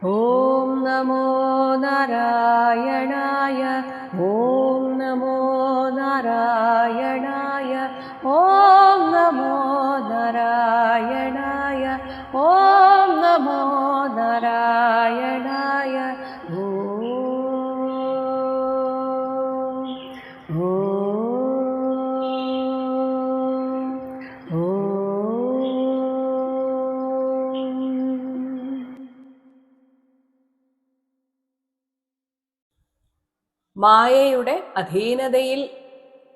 ഓം നമോ നാരായണായ. ഓം നമോ നാരായണായ. ഓം നമോ നാരായണായ. ഓം നമോ നാരായണായ. ഓം മായയുടെ അധീനതയിൽ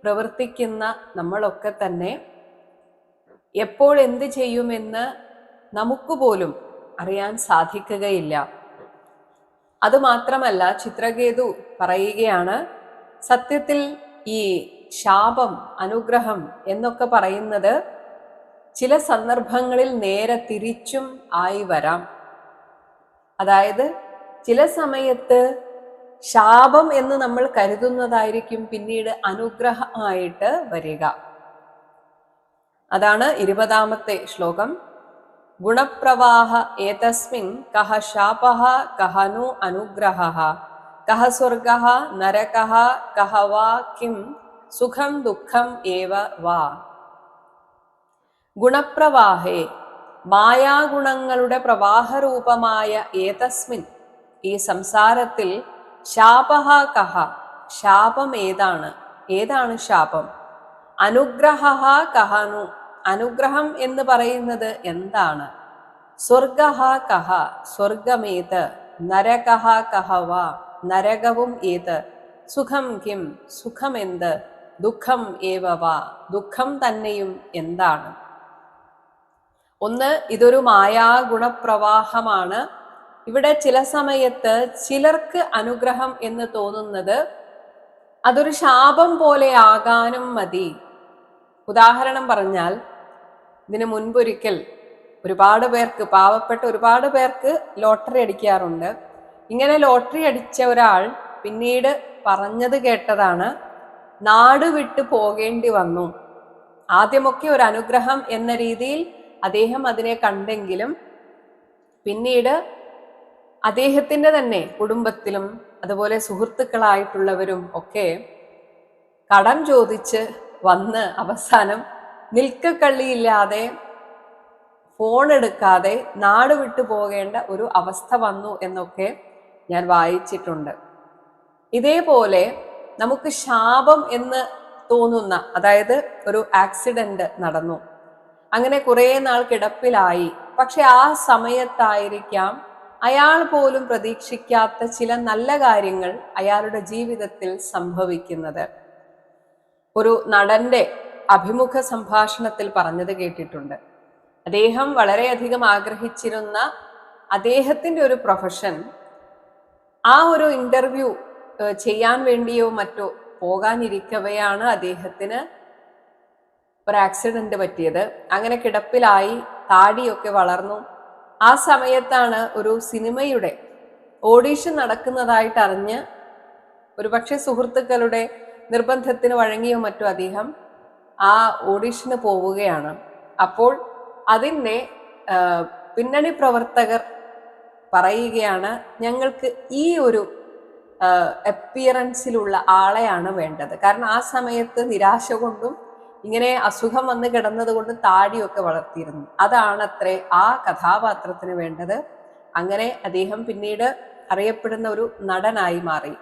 പ്രവർത്തിക്കുന്ന നമ്മളൊക്കെ തന്നെ എപ്പോൾ എന്ത് ചെയ്യുമെന്ന് നമുക്ക് പോലും അറിയാൻ സാധിക്കുകയില്ല. അതുമാത്രമല്ല, ചിത്രകേതു പറയുകയാണ്, സത്യത്തിൽ ഈ ശാപം, അനുഗ്രഹം എന്നൊക്കെ പറയുന്നത് ചില സന്ദർഭങ്ങളിൽ നേരെ തിരിച്ചും ആയി വരാം. അതായത് ചില സമയത്ത് ശാപം എന്ന് നമ്മൾ കരുതുന്നതായിരിക്കും പിന്നീട് അനുഗ്രഹമായിട്ട് വരിക. അതാണ് 20-ാമത്തെ ശ്ലോകം. ഗുണപ്രവാഹ ഏതസ്മിൻ കഹ ശാപഃ കഹ നു അനുഗ്രഹഃ കഹ സ്വർഗഃ നരകഃ കഹ വാ കിം സുഖം ദുഃഖം ഏവ വാ. ഗുണപ്രവാഹേ, മായാഗുണങ്ങളുടെ പ്രവാഹരൂപമായ ഏതസ്മിൻ, ഈ സംസാരത്തിൽ, ശാപഃ കഹ, ശാപം ഏതാണ്, ഏതാണ് ശാപം? അനുഗ്രഹഃ കഹനു, അനുഗ്രഹം എന്ന് പറയുന്നത് എന്താണ്? സ്വർഗഃ കഹ, സ്വർഗമേത്? നരകഃ കഹവ, നരകവും ഏത്? സുഖം കിം, സുഖമെന്ത്? ദുഃഖം ഏവവ, ദുഃഖം തന്നെയും എന്താണ്? ഒന്ന്, ഇതൊരു മായാഗുണപ്രവാഹമാണ്. ഇവിടെ ചില സമയത്ത് ചിലർക്ക് അനുഗ്രഹം എന്ന് തോന്നുന്നത് അതൊരു ശാപം പോലെ ആകാനും മതി. ഉദാഹരണം പറഞ്ഞാൽ, ഇതിനു മുൻപൊരിക്കൽ ഒരുപാട് പേർക്ക്, പാവപ്പെട്ട ഒരുപാട് പേർക്ക് ലോട്ടറി അടിക്കാറുണ്ട്. ഇങ്ങനെ ലോട്ടറി അടിച്ച ഒരാൾ പിന്നീട് പറഞ്ഞത് കേട്ടതാണ്, നാട് വിട്ടു പോകേണ്ടി വന്നു. ആദ്യമൊക്കെ ഒരു അനുഗ്രഹം എന്ന രീതിയിൽ അദ്ദേഹം അതിനെ കണ്ടെങ്കിലും പിന്നീട് അദ്ദേഹത്തിൻ്റെ തന്നെ കുടുംബത്തിലും അതുപോലെ സുഹൃത്തുക്കളായിട്ടുള്ളവരും ഒക്കെ കടം ചോദിച്ച് വന്ന് അവസാനം നിൽക്കക്കള്ളിയില്ലാതെ, ഫോൺ എടുക്കാതെ നാട് വിട്ടു പോകേണ്ട ഒരു അവസ്ഥ വന്നു എന്നൊക്കെ ഞാൻ വായിച്ചിട്ടുണ്ട്. ഇതേപോലെ നമുക്ക് ശാപം എന്ന് തോന്നുന്ന, അതായത് ഒരു ആക്സിഡന്റ് നടന്നു, അങ്ങനെ കുറേ നാൾ കിടപ്പിലായി, പക്ഷെ ആ സമയത്തായിരിക്കാം അയാൾ പോലും പ്രതീക്ഷിക്കാത്ത ചില നല്ല കാര്യങ്ങൾ അയാളുടെ ജീവിതത്തിൽ സംഭവിക്കുന്നത്. ഒരു നടന്റെ അഭിമുഖ സംഭാഷണത്തിൽ പറഞ്ഞത് കേട്ടിട്ടുണ്ട്. അദ്ദേഹം വളരെയധികം ആഗ്രഹിച്ചിരുന്ന അദ്ദേഹത്തിൻ്റെ ഒരു പ്രൊഫഷൻ, ആ ഒരു ഇന്റർവ്യൂ ചെയ്യാൻ വേണ്ടിയോ മറ്റോ പോകാനിരിക്കവെയാണ് അദ്ദേഹത്തിന് ഒരു ആക്സിഡന്റ് പറ്റിയത്. അങ്ങനെ കിടപ്പിലായി, താടിയൊക്കെ വളർന്നു. ആ സമയത്താണ് ഒരു സിനിമയുടെ ഓഡീഷൻ നടക്കുന്നതായിട്ട് അറിഞ്ഞ്, ഒരുപക്ഷെ സുഹൃത്തുക്കളുടെ നിർബന്ധത്തിന് വഴങ്ങിയോ മറ്റോ അദ്ദേഹം ആ ഓഡീഷന് പോവുകയാണ്. അപ്പോൾ അതിൻ്റെ പിന്നണി പ്രവർത്തകർ പറയുകയാണ്, ഞങ്ങൾക്ക് ഈ ഒരു അപ്പിയറൻസിലുള്ള ആളെയാണ് വേണ്ടത്. കാരണം ആ സമയത്ത് നിരാശ കൊണ്ടും ഇങ്ങനെ അസുഖം വന്ന് കിടന്നത് കൊണ്ട് താടിയൊക്കെ വളർത്തിയിരുന്നു. അതാണത്രേ ആ കഥാപാത്രത്തിന് വേണ്ടത്. അങ്ങനെ അദ്ദേഹം പിന്നീട് അറിയപ്പെടുന്ന ഒരു നടനായി മാറി.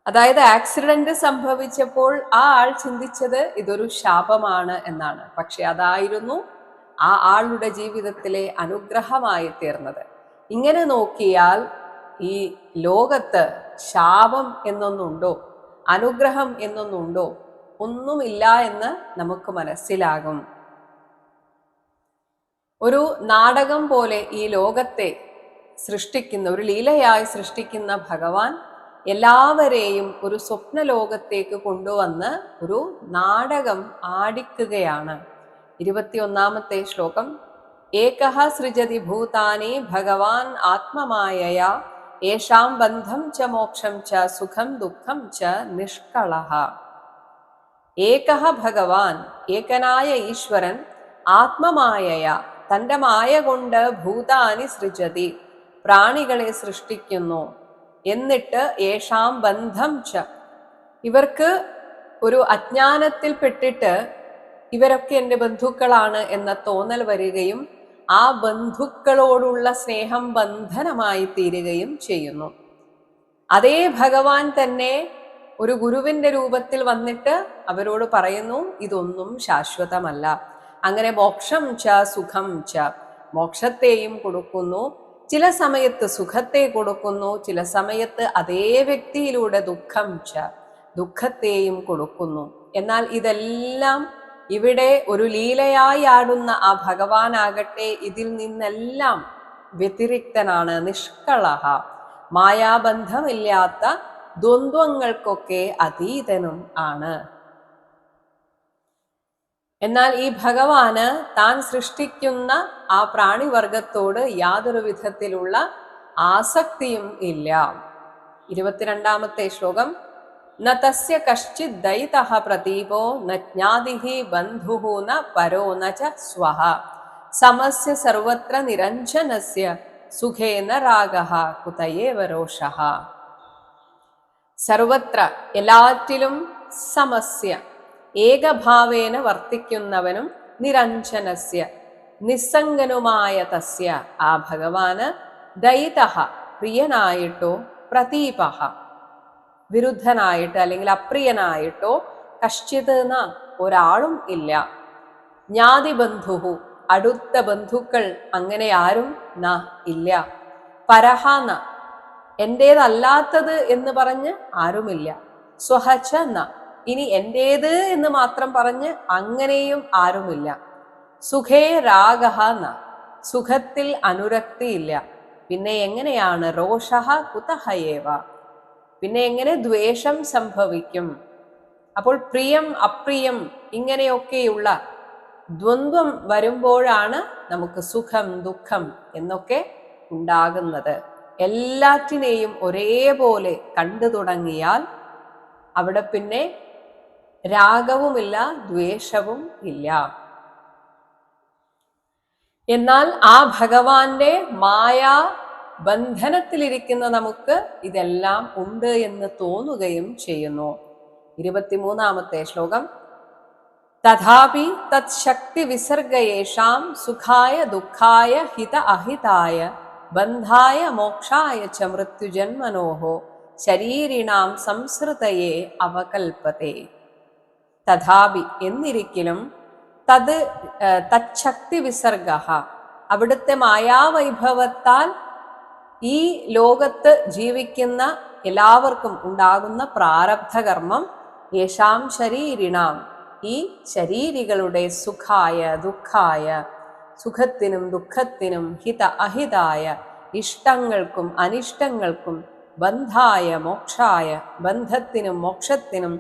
അതായത് ആക്സിഡന്റ് സംഭവിച്ചപ്പോൾ ആ ആൾ ചിന്തിച്ചത് ഇതൊരു ശാപമാണ് എന്നാണ്. പക്ഷെ അതായിരുന്നു ആ ആളുടെ ജീവിതത്തിലെ അനുഗ്രഹമായി തീർന്നത്. ഇങ്ങനെ നോക്കിയാൽ ഈ ലോകത്ത് ശാപം എന്നൊന്നുണ്ടോ, അനുഗ്രഹം എന്നൊന്നുണ്ടോ? ഒന്നുമില്ല എന്ന് നമുക്ക് മനസ്സിലാകും. ഒരു നാടകം പോലെ ഈ ലോകത്തെ സൃഷ്ടിക്കുന്ന, ഒരു ലീലയായി സൃഷ്ടിക്കുന്ന ഭഗവാൻ എല്ലാവരെയും ഒരു സ്വപ്ന ലോകത്തേക്ക് കൊണ്ടുവന്ന് ഒരു നാടകം ആടിക്കുകയാണ്. 21-ാമത്തെ ശ്ലോകം. ഏകഃ സൃജതി ഭൂതാനി ഭഗവാൻ ആത്മമായയാ യേഷാം ബന്ധം ച മോക്ഷം ച സുഖം ദുഃഖം ച നിഷ്കളഃ. ഏകഃ ഭഗവാൻ, ഏകനായ ഈശ്വരൻ, ആത്മമായയാ, തൻ്റെ മായ കൊണ്ട് ഭൂതാനി സൃജതി, പ്രാണികളെ സൃഷ്ടിക്കുന്നു. എന്നിട്ട് യേഷാം ബന്ധം ച, ഇവർക്ക് ഒരു അജ്ഞാനത്തിൽപ്പെട്ടിട്ട് ഇവരൊക്കെ എൻ്റെ ബന്ധുക്കളാണ് എന്ന തോന്നൽ വരികയും ആ ബന്ധുക്കളോടുള്ള സ്നേഹം ബന്ധനമായി തീരുകയും ചെയ്യുന്നു. അതേ ഭഗവാൻ തന്നെ ഒരു ഗുരുവിന്റെ രൂപത്തിൽ വന്നിട്ട് അവരോട് പറയുന്നു, ഇതൊന്നും ശാശ്വതമല്ല. അങ്ങനെ മോക്ഷം ച സുഖം ച, മോക്ഷത്തെയും കൊടുക്കുന്നു, ചില സമയത്ത് സുഖത്തെ കൊടുക്കുന്നു, ചില സമയത്ത് അതേ വ്യക്തിയിലൂടെ ദുഃഖം ച, ദുഃഖത്തെയും കൊടുക്കുന്നു. എന്നാൽ ഇതെല്ലാം ഇവിടെ ഒരു ലീലയായി ആടുന്ന ആ ഭഗവാനാകട്ടെ ഇതിൽ നിന്നെല്ലാം വ്യതിരിക്തനാണ്, നിഷ്കളഹ, മായാബന്ധമില്ലാത്ത ദ്വന്ദ്വങ്ങൾക്കൊക്കെ അതീതനും ആണ്. എന്നാൽ ഈ ഭഗവാന് താൻ സൃഷ്ടിക്കുന്ന ആ പ്രാണിവർഗത്തോട് യാതൊരു വിധത്തിലുള്ള ആസക്തിയും ഇല്ല. 22-ാമത്തെ ശ്ലോകം. ന തസ്യ കശ്ചിത് ദയിതഃ പ്രദീപോ ന ജ്ഞാതിഃ ബന്ധുഃ ന പരോ ന ച സ്വഃ സമസ്യ സർവത്ര നിരഞ്ജനസ്യ സുഖേന രാഗഃ കുതയേവ രോഷഃ. സർവത്ര എല്ലാറ്റിലും സമസ്യ ഏകഭാവേന വർത്തിക്കുന്നവനും നിരഞ്ജനസ്യ നിസ്സംഗനുമായ തസ്യ ആ ഭഗവാന് ദയിതഃ പ്രിയനായിട്ടോ പ്രദീപഃ വിരുദ്ധനായിട്ട് അല്ലെങ്കിൽ അപ്രിയനായിട്ടോ കശ്ചിത് ന ഒരാളും ഇല്ല. ജ്ഞാതിബന്ധുഹു അടുത്ത ബന്ധുക്കൾ അങ്ങനെ ആരും ന ഇല്ല. പരഹ ന എൻ്റേതല്ലാത്തത് എന്ന് പറഞ്ഞ് ആരുമില്ല. സ്വഹച ന ഇനി എൻ്റേത് എന്ന് മാത്രം പറഞ്ഞ് അങ്ങനെയും ആരുമില്ല. സുഖേ രാഗഹ ന സുഖത്തിൽ അനുരക്തിയില്ല. പിന്നെ എങ്ങനെയാണ് രോഷഃ കുതഹയേവ, പിന്നെ എങ്ങനെ ദ്വേഷം സംഭവിക്കും? അപ്പോൾ പ്രിയം അപ്രിയം ഇങ്ങനെയൊക്കെയുള്ള ദ്വന്ദ്വം വരുമ്പോഴാണ് നമുക്ക് സുഖം ദുഃഖം എന്നൊക്കെ ഉണ്ടാകുന്നത്. എല്ലാറ്റിനെയും ഒരേപോലെ കണ്ടു തുടങ്ങിയാൽ അവിടെ പിന്നെ രാഗവുമില്ല ദ്വേഷവും ഇല്ല. എന്നാൽ ആ ഭഗവാന്റെ മായാ ബന്ധനത്തിലിരിക്കുന്ന നമുക്ക് ഇതെല്ലാം ഉണ്ട് എന്ന് തോന്നുകയും ചെയ്യുന്നു. 23-ാമത്തെ ശ്ലോകം. തഥാപി തത് ശക്തി വിസർഗയേഷാം സുഖായ ദുഃഖായ ഹിത അഹിതായ ബന്ധായ മോക്ഷായ ച മൃത്യുജന്മനോഹോ ശരീരിണാം സംസൃതയെ അവകൽപ്പത്തെ. തഥാപി എന്നിരിക്കലും തച്ഛക്തി വിസർഗ അവിടുത്തെ മായാവൈഭവത്താൽ ഈ ലോകത്ത് ജീവിക്കുന്ന എല്ലാവർക്കും ഉണ്ടാകുന്ന പ്രാരബ്ധകർമ്മം യേശാം ശരീരിണാം ഈ ശരീരികളുടെ സുഖായ ദുഃഖായ സുഖത്തിനും ദുഃഖത്തിനും ഹിത അഹിതായ ഇഷ്ടങ്ങൾക്കും അനിഷ്ടങ്ങൾക്കും ബന്ധായ മോക്ഷായ ബന്ധത്തിനും മോക്ഷത്തിനും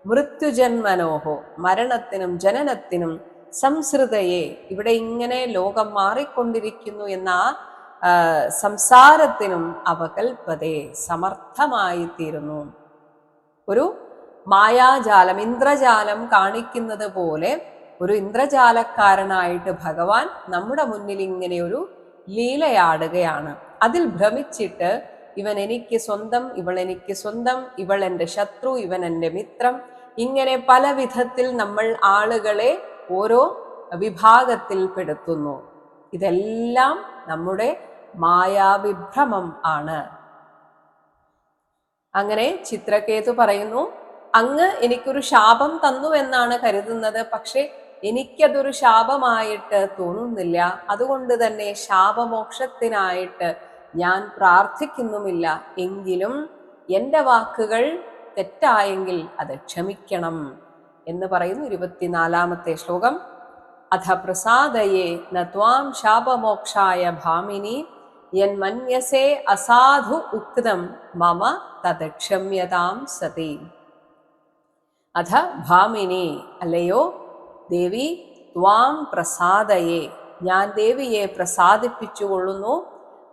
മൃത്യുജന്മനോഹോ മരണത്തിനും ജനനത്തിനും സംസൃതയെ ഇവിടെ ഇങ്ങനെ ലോകം മാറിക്കൊണ്ടിരിക്കുന്നു എന്ന സംസാരത്തിനും അവകൽപ്പതേ സമർത്ഥമായി തീരുന്നു. ഒരു മായാജാലം ഇന്ദ്രജാലം കാണിക്കുന്നത് പോലെ ഒരു ഇന്ദ്രജാലക്കാരനായിട്ട് ഭഗവാൻ നമ്മുടെ മുന്നിൽ ഇങ്ങനെ ഒരു ലീലയാടുകയാണ്. അതിൽ ഭ്രമിച്ചിട്ട് ഇവൻ എനിക്ക് സ്വന്തം, ഇവൾ എനിക്ക് സ്വന്തം, ഇവൾ എൻ്റെ ശത്രു, ഇവൻ എൻ്റെ മിത്രം, ഇങ്ങനെ പല വിധത്തിൽ നമ്മൾ ആളുകളെ ഓരോ വിഭാഗത്തിൽ പെടുത്തുന്നു. ഇതെല്ലാം നമ്മുടെ മായാവിഭ്രമം ആണ്. അങ്ങനെ ചിത്രകേതു പറയുന്നു, അങ്ങ് എനിക്കൊരു ശാപം തന്നു എന്നാണ് കരുതുന്നത്, പക്ഷെ എനിക്കതൊരു ശാപമായിട്ട് തോന്നുന്നില്ല. അതുകൊണ്ട് തന്നെ ശാപമോക്ഷത്തിനായിട്ട് ഞാൻ പ്രാർത്ഥിക്കുന്നുമില്ല. എങ്കിലും എൻ്റെ വാക്കുകൾ തെറ്റായെങ്കിൽ അത് ക്ഷമിക്കണം എന്ന് പറയുന്നു. 24-ാമത്തെ ശ്ലോകം. അഥ പ്രസാദയേ ന ത്വാം ശാപമോക്ഷായ ഭാമിനി യന്മന്യസേ അസാധു ഉക്തം മമ തത് ക്ഷമ്യതാം സതി. അഥ ഭാമിനി അല്ലയോ ദേവി, ത്വാം പ്രസാദയേ ഞാൻ ദേവിയെ പ്രസാദിപ്പിച്ചുകൊള്ളുന്നു.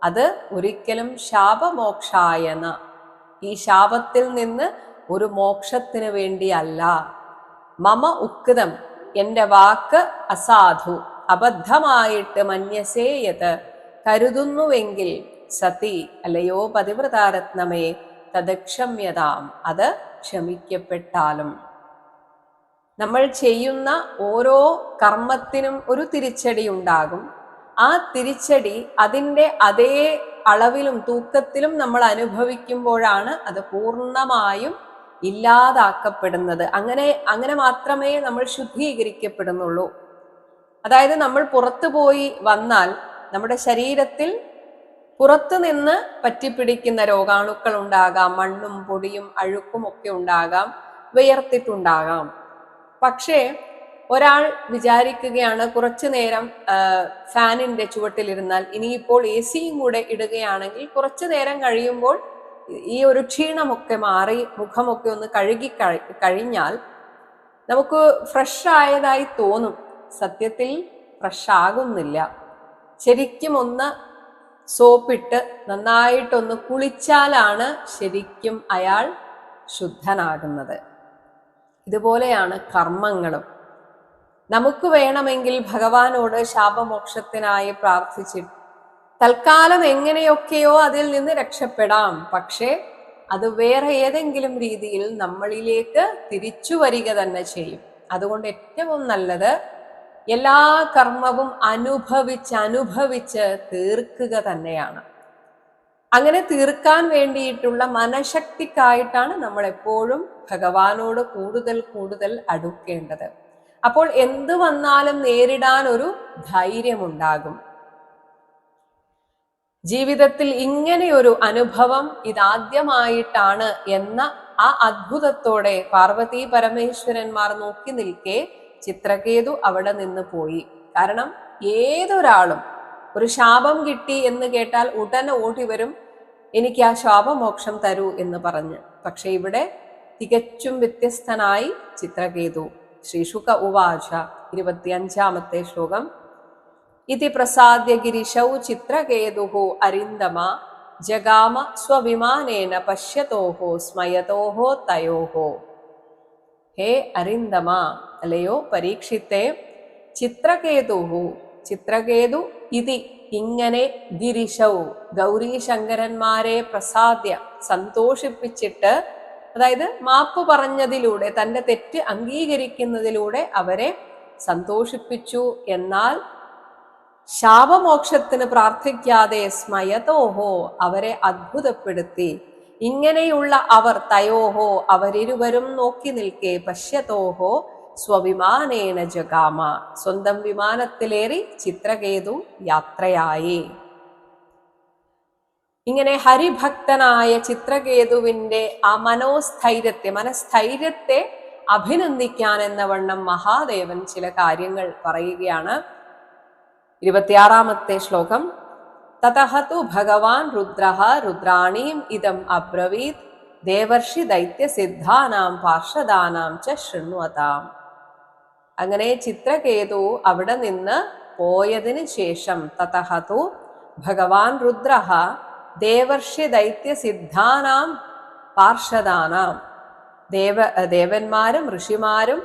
അത് ഒരിക്കലും ശാപമോക്ഷായന ഈ ശാപത്തിൽ നിന്ന് ഒരു മോക്ഷത്തിന് വേണ്ടിയല്ല. മമ ഉക്തം എൻ്റെ വാക്ക് അസാധു അബദ്ധമായിട്ട് മന്യസേയത് കരുതുന്നുവെങ്കിൽ സതി അല്ലയോ പതിവ്രതാരത്നമേ തദക്ഷമ്യതാം, അത് ക്ഷമിക്കപ്പെട്ടാലും. നമ്മൾ ചെയ്യുന്ന ഓരോ കർമ്മത്തിനും ഒരു തിരിച്ചടി ഉണ്ടാകും. ആ തിരിച്ചടി അതിൻ്റെ അതേ അളവിലും തൂക്കത്തിലും നമ്മൾ അനുഭവിക്കുമ്പോഴാണ് അത് പൂർണ്ണമായും ഇല്ലാതാക്കപ്പെടുന്നത്. അങ്ങനെ മാത്രമേ നമ്മൾ ശുദ്ധീകരിക്കപ്പെടുന്നുള്ളൂ. അതായത് നമ്മൾ പുറത്തു പോയി വന്നാൽ നമ്മുടെ ശരീരത്തിൽ പുറത്തു നിന്ന് പറ്റിപ്പിടിക്കുന്ന രോഗാണുക്കൾ ഉണ്ടാകാം, മണ്ണും പൊടിയും അഴുക്കും ഒക്കെ ഉണ്ടാകാം, വിയർത്തിട്ടുണ്ടാകാം. പക്ഷേ ഒരാൾ വിചാരിക്കുകയാണ് കുറച്ചു നേരം ഫാനിന്റെ ചുവട്ടിലിരുന്നാൽ, ഇനിയിപ്പോൾ എ സിയും കൂടെ ഇടുകയാണെങ്കിൽ കുറച്ചു നേരം കഴിയുമ്പോൾ ഈ ഒരു ക്ഷീണമൊക്കെ മാറി മുഖമൊക്കെ ഒന്ന് കഴുകി കഴിഞ്ഞാൽ നമുക്ക് ഫ്രഷ് ആയതായി തോന്നും. സത്യത്തിൽ ഫ്രഷ് ആകുന്നില്ല. ശരിക്കും ഒന്ന് സോപ്പിട്ട് നന്നായിട്ടൊന്ന് കുളിച്ചാലാണ് ശരിക്കും അയാൾ ശുദ്ധനാകുന്നത്. ഇതുപോലെയാണ് കർമ്മങ്ങളും. നമുക്ക് വേണമെങ്കിൽ ഭഗവാനോട് ശാപമോക്ഷത്തിനായി പ്രാർത്ഥിച്ചിട്ട് തൽക്കാലം എങ്ങനെയൊക്കെയോ അതിൽ നിന്ന് രക്ഷപ്പെടാം. പക്ഷേ അത് വേറെ ഏതെങ്കിലും രീതിയിൽ നമ്മളിലേക്ക് തിരിച്ചു വരിക തന്നെ ചെയ്യും. അതുകൊണ്ട് ഏറ്റവും നല്ലത് എല്ലാ കർമ്മവും അനുഭവിച്ച് തീർക്കുക തന്നെയാണ്. അങ്ങനെ തീർക്കാൻ വേണ്ടിയിട്ടുള്ള മനഃശക്തിക്കായിട്ടാണ് നമ്മൾ എപ്പോഴും ഭഗവാനോട് കൂടുതൽ അടുക്കേണ്ടത്. അപ്പോൾ എന്ത് വന്നാലും നേരിടാൻ ഒരു ധൈര്യമുണ്ടാകും. ജീവിതത്തിൽ ഇങ്ങനെയൊരു അനുഭവം ഇതാദ്യമായിട്ടാണ് എന്ന ആ അത്ഭുതത്തോടെ പാർവതി പരമേശ്വരന്മാർ നോക്കി നിൽക്കെ ചിത്രകേതു അവിടെ നിന്ന് പോയി. കാരണം ഏതൊരാളും ഒരു ശാപം കിട്ടി എന്ന് കേട്ടാൽ ഉടനെ ഓടി വരും, എനിക്ക് ആ ശാപമോക്ഷം തരൂ എന്ന് പറഞ്ഞ്. പക്ഷെ ഇവിടെ തികച്ചും വ്യത്യസ്തനായി ചിത്രകേതു. ശ്രീശുക ഉവാച 25-ാമത്തെ ശ്ലോകം. ഇതി പ്രസാദ്യ ഗിരിശൗ ചിത്രകേതുഃ അരിന്ദമ ജഗാമ സ്വവിമാനേന പശ്യതോഹോ സ്മയതോഹോ തയോഹോ. ഹേ അരിന്ദമ, അല്ലയോ പരീക്ഷിത്തെ, ചിത്രകേതു ഇതി ഇങ്ങനെ ഗിരിശൗ ഗൗരീശങ്കരന്മാരെ പ്രസാദ്യ സന്തോഷിപ്പിച്ചിട്ട്, അതായത് മാപ്പ് പറഞ്ഞതിലൂടെ തൻ്റെ തെറ്റ് അംഗീകരിക്കുന്നതിലൂടെ അവരെ സന്തോഷിപ്പിച്ചു. എന്നാൽ ശാപമോക്ഷത്തിന് പ്രാർത്ഥിക്കാതെ സ്മയതോഹോ അവരെ അത്ഭുതപ്പെടുത്തി. ഇങ്ങനെയുള്ള അവർ തയോഹോ അവരിരുവരും നോക്കി നിൽക്കെ പശ്യതോഹോ സ്വവിമാനേന ജഗാമ സ്വന്തം വിമാനത്തിലേറി ചിത്രകേതു യാത്രയായി. ഇങ്ങനെ ഹരിഭക്തനായ ചിത്രകേതുവിന്റെ ആ മനസ്ഥൈര്യത്തെ അഭിനന്ദിക്കാൻ എന്ന വണ്ണം മഹാദേവൻ ചില കാര്യങ്ങൾ പറയുകയാണ്. 26-ാമത്തെ ശ്ലോകം. തതഃ തു ഭഗവാൻ രുദ്രഃ രുദ്രാണീം ഇദം അബ്രവീത് ദേവർഷി ദൈത്യസിദ്ധാനാം പാർഷദാനാം ച ശൃണ്വതാം. അങ്ങനെ ചിത്രകേതു അവിടെ നിന്ന് പോയതിന് ശേഷം തതഃ തു ഭഗവാൻ രുദ്രഃ ദേവർഷി ദൈത്യസിദ്ധാനാം പാർഷദാനാം, ദേവന്മാരും ഋഷിമാരും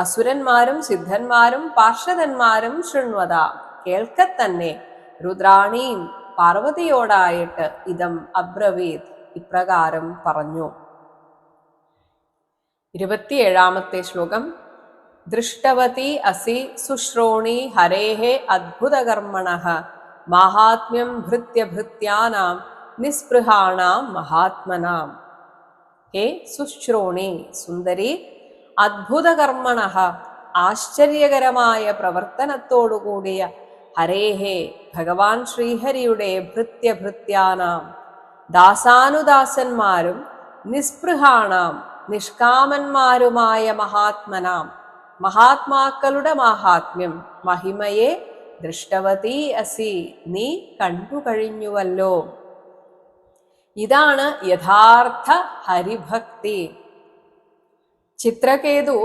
അസുരന്മാരും സിദ്ധന്മാരും പാർഷദന്മാരും ശൃണ്വതാം കേൾക്കത്തന്നെ രുദ്രാണീം പാർവതിയോടായിട്ട് ഇതം അബ്രവീത് ഇപ്രകാരം പറഞ്ഞു. 27-ാമത്തെ ശ്ലോകം. ദൃഷ്ടവതി അസി സുശ്രോണി ഹരേഹേ അദ്ഭുതകർമ്മണഃ മാഹാത്മ്യം ഭൃത്യഭൃത്യാനാം നിസ്പൃഹാണാം മഹാത്മനാം. ഹേ സുശ്രോണി, സുന്ദരി, അദ്ഭുതകർമ്മണഃ ആശ്ചര്യകരമായ പ്രവർത്തനത്തോടുകൂടിയ ഹരേഹേ ഭഗവാൻ ശ്രീഹരിയുടെ ഭൃത്യഭൃത്യാനാം ദാസാനുദാസന്മാരും നിസ്പൃഹാണാം നിഷ്കാമന്മാരുമായ മഹാത്മനാം മഹാത്മാക്കളുടെ മാഹാത്മ്യം മഹിമയെ ദൃഷ്ടവതി അസി നീ കണ്ടുകഴിഞ്ഞുവല്ലോ. ഇതാണ് യഥാർത്ഥ ഹരിഭക്തി. ചിത്രകേതു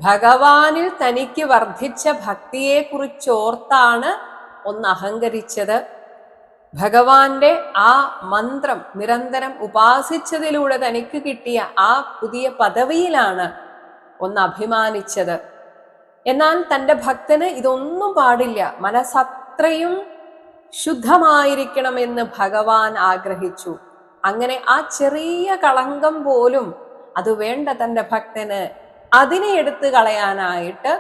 ഭഗവാനിൽ തനിക്ക് വർദ്ധിച്ച ഭക്തിയെ കുറിച്ചോർത്താണ് ഒന്ന് അഹങ്കരിച്ചത്. ഭഗവാന്റെ ആ മന്ത്രം നിരന്തരം ഉപാസിച്ചതിലൂടെ തനിക്ക് കിട്ടിയ ആ പുതിയ പദവിയിലാണ് ഒന്ന് അഭിമാനിച്ചത്. എന്നാൽ തൻ്റെ ഭക്തന് ഇതൊന്നും പാടില്ല. മനസ്സത്രയും ശുദ്ധമായിരിക്കണമെന്ന് ഭഗവാൻ ആഗ്രഹിച്ചു. അങ്ങനെ ആ ചെറിയ കളങ്കം പോലും അത് വേണ്ട തൻ്റെ ഭക്തന്, അതിനെ എടുത്തു കളയാനായിട്ട്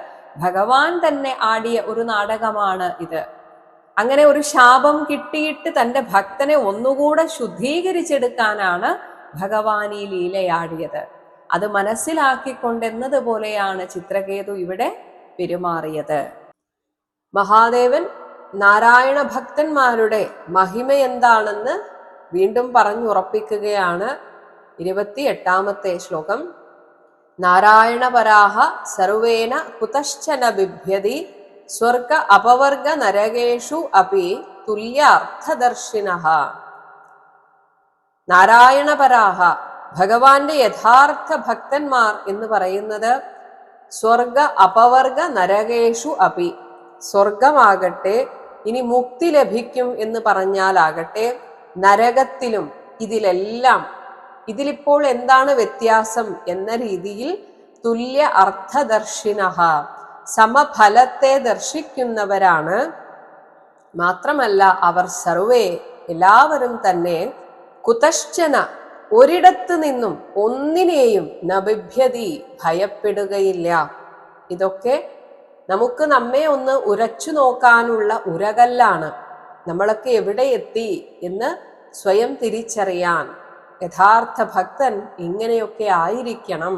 ഭഗവാൻ തന്നെ ആടിയ ഒരു നാടകമാണ് ഇത്. അങ്ങനെ ഒരു ശാപം കിട്ടിയിട്ട് തൻ്റെ ഭക്തനെ ഒന്നുകൂടെ ശുദ്ധീകരിച്ചെടുക്കാനാണ് ഭഗവാൻ ഈ ലീലയാടിയത്. അത് മനസ്സിലാക്കിക്കൊണ്ടെന്നതുപോലെയാണ് ചിത്രകേതു ഇവിടെ പെരുമാറിയത്. മഹാദേവൻ നാരായണ ഭക്തന്മാരുടെ മഹിമ എന്താണെന്ന് വീണ്ടും പറഞ്ഞുറപ്പിക്കുകയാണ്. 28-ാമത്തെ ശ്ലോകം. നാരായണപരാഹ സർവേന കുതശ്ചന ബിഭ്യതി സ്വർഗ അപവർഗ നരകേഷു അപി തുല്യാർത്ഥദർശിനഃ. നാരായണപരാഹ, ഭഗവാന്റെ യഥാർത്ഥ ഭക്തന്മാർ എന്ന് പറയുന്നത് സ്വർഗ അപവർഗ നരകേഷു അപി, സ്വർഗമാകട്ടെ ഇനി മുക്തി ലഭിക്കും എന്ന് പറഞ്ഞാലാകട്ടെ നരകത്തിലും, ഇതിലെല്ലാം ഇതിലിപ്പോൾ എന്താണ് വ്യത്യാസം എന്ന രീതിയിൽ തുല്യ അർത്ഥദർശിനഃ, സമഫലത്തെ ദർശിക്കുന്നവരാണ്. മാത്രമല്ല അവർ സർവേ എല്ലാവരും തന്നെ കുതശ്ചന ഒരിടത്ത് നിന്നും ഒന്നിനെയും നബിഭ്യതി ഭയപ്പെടുകയില്ല. ഇതൊക്കെ നമുക്ക് നമ്മെ ഒന്ന് ഉരച്ചു നോക്കാനുള്ള ഉരകല്ലാണ്. നമ്മളൊക്കെ എവിടെ എത്തി എന്ന് സ്വയം തിരിച്ചറിയാൻ യഥാർത്ഥ ഭക്തൻ ഇങ്ങനെയൊക്കെ ആയിരിക്കണം.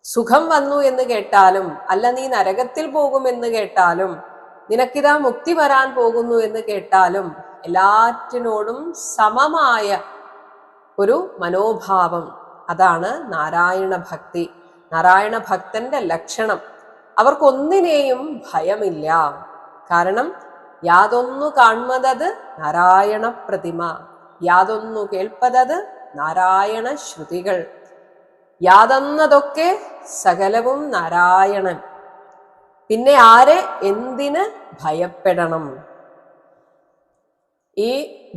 സുഖം വന്നു എന്ന് കേട്ടാലും, അല്ല നീ നരകത്തിൽ പോകുമെന്ന് കേട്ടാലും, നിനക്കിതാ മുക്തി വരാൻ പോകുന്നു എന്ന് കേട്ടാലും എല്ലാറ്റിനോടും സമമായ ഒരു മനോഭാവം, അതാണ് നാരായണ ഭക്തി, നാരായണ ഭക്തന്റെ ലക്ഷണം. അവർക്കൊന്നിനെയും ഭയമില്ല. കാരണം യാതൊന്നു കാൺമതത് നാരായണ പ്രതിമ, യാതൊന്നു കേൾപ്പതത് നാരായണ ശ്രുതികൾ, യാതെന്നതൊക്കെ സകലവും നാരായണൻ. പിന്നെ ആരെ എന്തിന് ഭയപ്പെടണം? ഈ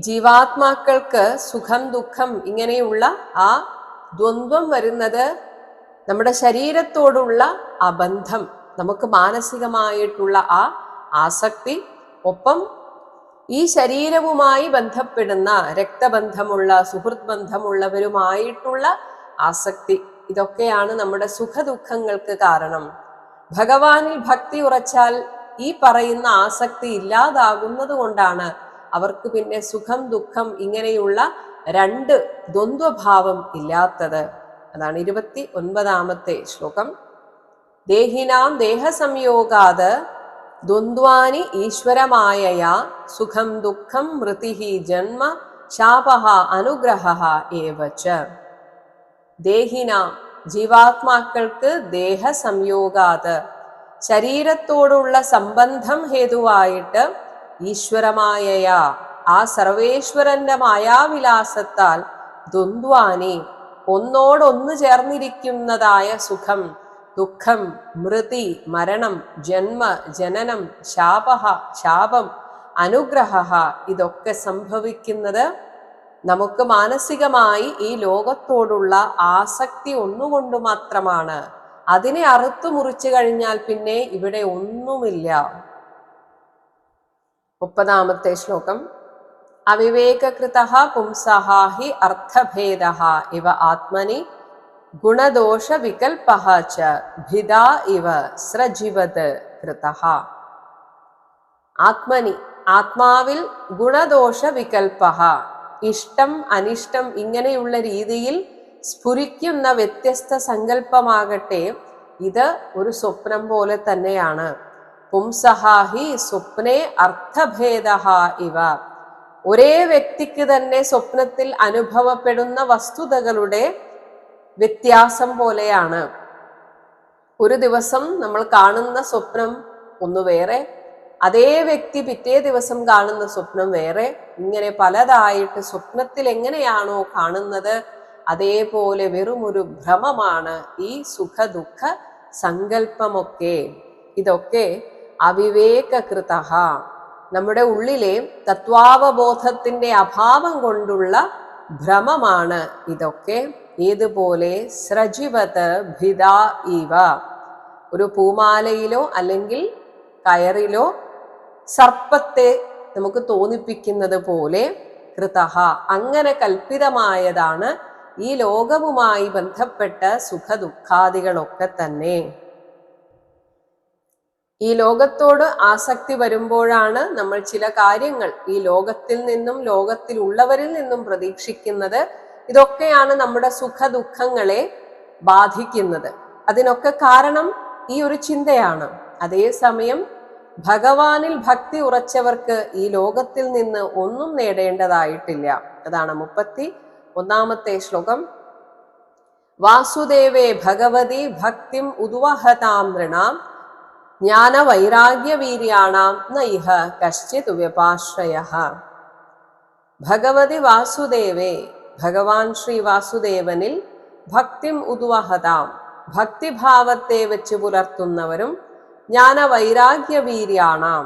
ജീവാത്മാക്കൾക്ക് സുഖം ദുഃഖം ഇങ്ങനെയുള്ള ആ ദ്വന്ദ്വം വരുന്നത് നമ്മുടെ ശരീരത്തോടുള്ള ആ ബന്ധം, നമുക്ക് മാനസികമായിട്ടുള്ള ആ ആസക്തി, ഒപ്പം ഈ ശരീരവുമായി ബന്ധപ്പെടുന്ന രക്തബന്ധമുള്ള സുഹൃത്ത് ബന്ധമുള്ളവരുമായിട്ടുള്ള ആസക്തി, ഇതൊക്കെയാണ് നമ്മുടെ സുഖദുഃഖങ്ങൾക്ക് കാരണം. ഭഗവാനിൽ ഭക്തി ഉറച്ചാൽ ഈ പറയുന്ന ആസക്തി ഇല്ലാതാകുന്നത് കൊണ്ടാണ് അവർക്ക് പിന്നെ സുഖം ദുഃഖം ഇങ്ങനെയുള്ള രണ്ട് ദ്വന്ദ്വഭാവം ഇല്ലാത്തത്. അതാണ് 29-ാമത്തെ ശ്ലോകം. ദേഹിനാം ദേഹസംയോഗാത് ദ്വന്ദ്വാനി ഈശ്വരമായയാ സുഖം ദുഃഖം മൃതിഹി ജന്മ ശാപഃ അനുഗ്രഹഃ ഏവച. ദേഹിനാം ജീവാത്മാക്കൾക്ക് ദേഹസംയോഗാത് ശരീരത്തോടുള്ള സംബന്ധം ഹേതുവായിട്ട് ഈശ്വരമായയാ ആ സർവേശ്വരന്റെ മായാവിലാസത്താൽ ദ്വന്ദ്വാനി ഒന്നോടൊന്നു ചേർന്നിരിക്കുന്നതായ സുഖം ദുഃഖം മൃതി മരണം ജന്മ ജനനം ശാപഃ ശാപം അനുഗ്രഹഃ ഇതൊക്കെ സംഭവിക്കുന്നത് നമുക്ക് മാനസികമായി ഈ ലോകത്തോടുള്ള ആസക്തി ഒന്നുകൊണ്ട് മാത്രമാണ്. അതിനെ അറുത്തു മുറിച്ചു കഴിഞ്ഞാൽ പിന്നെ ഇവിടെ ഒന്നുമില്ല. 30-ാമത്തെ ശ്ലോകം. അവിവേകകൃതഃ പുംസഃ ഹി അർത്ഥഭേദഃ ഇവ ആത്മനി ഗുണദോഷ വികൽപഃ ച ഭിദാ ഇവ സ്രജിവത് കൃതഃ. ആത്മനി ആത്മാവിൽ ഗുണദോഷ വികൽപഃ ഇഷ്ടം അനിഷ്ടം ഇങ്ങനെയുള്ള രീതിയിൽ സ്ഫുരിക്കുന്ന വ്യത്യസ്ത സങ്കല്പമാകട്ടെ ഇത് ഒരു സ്വപ്നം പോലെ തന്നെയാണ്. പുംസഃ ഹി സ്വപ്നേ അർത്ഥഭേദഃ ഇവ. ഒരേ വ്യക്തിക്ക് തന്നെ സ്വപ്നത്തിൽ അനുഭവപ്പെടുന്ന വസ്തുതകളുടെ വ്യത്യാസം പോലെയാണ്. ഒരു ദിവസം നമ്മൾ കാണുന്ന സ്വപ്നം ഒന്ന് വേറെ, അതേ വ്യക്തി പിറ്റേ ദിവസം കാണുന്ന സ്വപ്നം വേറെ, ഇങ്ങനെ പലതായിട്ട് സ്വപ്നത്തിൽ എങ്ങനെയാണോ കാണുന്നത് അതേപോലെ വെറുമൊരു ഭ്രമമാണ് ഈ സുഖ ദുഃഖ സങ്കല്പമൊക്കെ. ഇതൊക്കെ അവിവേകകൃതഃ നമ്മുടെ ഉള്ളിലെ തത്വാവബോധത്തിന്റെ അഭാവം കൊണ്ടുള്ള ഭ്രമമാണ് ഇതൊക്കെ. ഏതുപോലെ സ്രജിവത് ഭിദാ ഇവ. ഒരു പൂമാലയിലോ അല്ലെങ്കിൽ കയറിലോ സർപ്പത്തെ നമുക്ക് തോന്നിപ്പിക്കുന്നത് പോലെ കൃതഃ അങ്ങനെ കൽപ്പിതമായതാണ് ഈ ലോകവുമായി ബന്ധപ്പെട്ട സുഖദുഃഖാദികളൊക്കെ തന്നെ. ഈ ലോകത്തോട് ആസക്തി വരുമ്പോഴാണ് നമ്മൾ ചില കാര്യങ്ങൾ ഈ ലോകത്തിൽ നിന്നും ലോകത്തിലുള്ളവരിൽ നിന്നും പ്രതീക്ഷിക്കുന്നത്. ഇതൊക്കെയാണ് നമ്മുടെ സുഖദുഃഖങ്ങളെ ബാധിക്കുന്നത്. അതിനൊക്കെ കാരണം ഈ ഒരു ചിന്തയാണ്. അതേസമയം ഭഗവാനിൽ ഭക്തി ഉറച്ചവർക്ക് ഈ ലോകത്തിൽ നിന്ന് ഒന്നും നേടേണ്ടതായിട്ടില്ല. അതാണ് 31-ാമത്തെ ശ്ലോകം. വാസുദേവേ ഭഗവതി ഭക്തിം ഉദ്വഹതാം നൃണാം ജ്ഞാന വൈരാഗ്യ വീര്യാണാം നൈഹ കശ്ചിത് വ്യപാശ്രയഃ. ഭഗവതി വാസുദേവേ, ഭഗവാൻ ശ്രീ വാസുദേവനിൽ ഭക്തിം ഉദ്വഹതാം, ഭക്തിഭാവത്തെ വെച്ച് പുലർത്തുന്നവരും ജ്ഞാന വൈരാഗ്യ വീര്യാണാം,